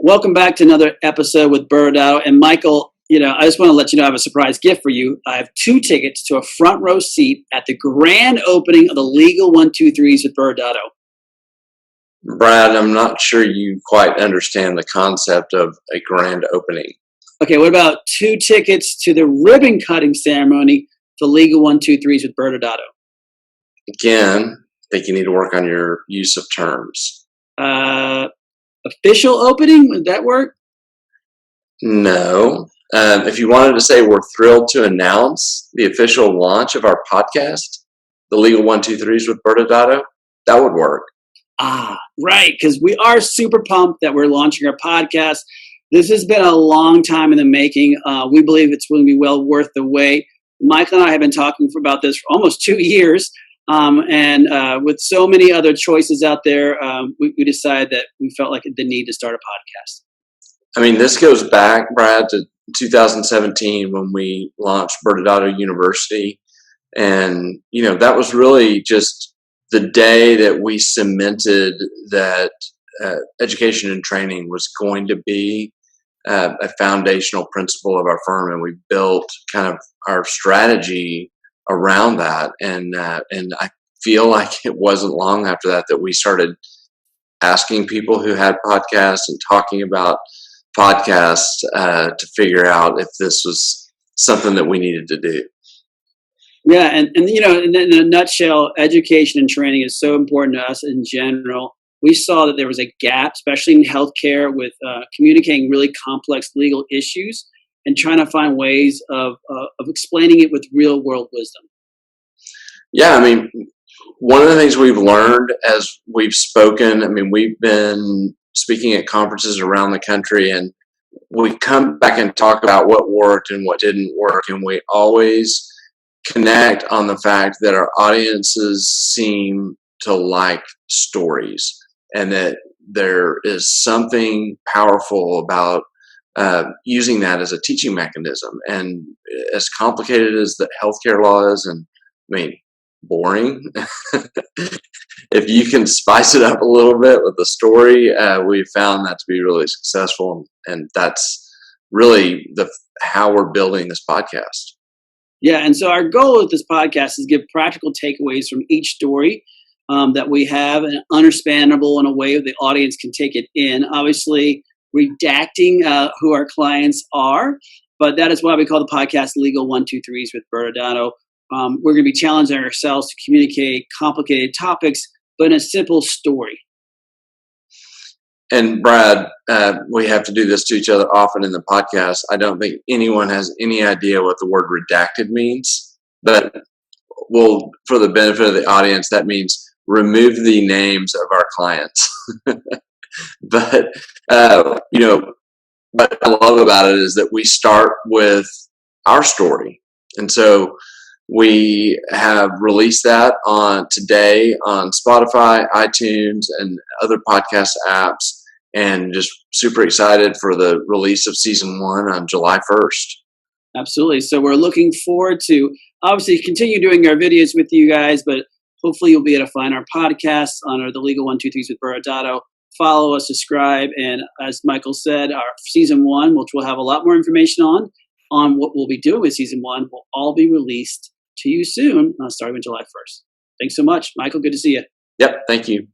Welcome back to another episode with ByrdAdatto. And Michael, I just want to let you know I have a surprise gift for you. I have 2 tickets to a front row seat at the grand opening of the Legal 1-2-3s with ByrdAdatto. Brad, I'm not sure you quite understand the concept of a grand opening. Okay, what about 2 tickets to the ribbon cutting ceremony for Legal 1-2-3s with ByrdAdatto? Again, I think you need to work on your use of terms. Official opening, would that work? No. If you wanted to say we're thrilled to announce the official launch of our podcast, the Legal 1-2-3s with ByrdAdatto, that would work. Right, because we are super pumped that we're launching our podcast. This has been a long time in the making. We believe it's going to be well worth the wait. Michael and I have been talking about this for almost 2 years. And with so many other choices out there, we decided that we felt like the need to start a podcast. I mean, this goes back, Brad, to 2017 when we launched ByrdAdatto University. And, that was really just the day that we cemented that education and training was going to be a foundational principle of our firm. And we built kind of our strategy around that. And I feel like it wasn't long after that we started asking people who had podcasts and talking about podcasts to figure out if this was something that we needed to do. Yeah, and in a nutshell, education and training is so important to us in general. We saw that there was a gap, especially in healthcare, with communicating really complex legal issues and trying to find ways of explaining it with real world wisdom. Yeah, I mean, one of the things we've learned as we've spoken, we've been speaking at conferences around the country, and we come back and talk about what worked and what didn't work, and we always connect on the fact that our audiences seem to like stories, and that there is something powerful about using that as a teaching mechanism. And as complicated as the healthcare law is, and boring, if you can spice it up a little bit with a story, we've found that to be really successful. And that's really how we're building this podcast. Yeah, and so our goal with this podcast is give practical takeaways from each story that we have, and understandable in a way that the audience can take it in. Obviously, redacting who our clients are, but that is why we call the podcast Legal 1-2-3s with ByrdAdatto. We're going to be challenging ourselves to communicate complicated topics, but in a simple story. And Brad, we have to do this to each other often in the podcast. I don't think anyone has any idea what the word redacted means, but for the benefit of the audience, that means remove the names of our clients. But, what I love about it is that we start with our story. And so we have released that today on Spotify, iTunes, and other podcast apps, and just super excited for the release of season 1 on July 1st. Absolutely. So we're looking forward to obviously continue doing our videos with you guys, but hopefully you'll be able to find our podcasts on the Legal 1-2-3s with ByrdAdatto. Follow us, subscribe, and as Michael said, our season 1, which we'll have a lot more information on what we'll be doing with season 1, will all be released to you soon, starting on July 1st. Thanks so much, Michael. Good to see you. Yep. Thank you.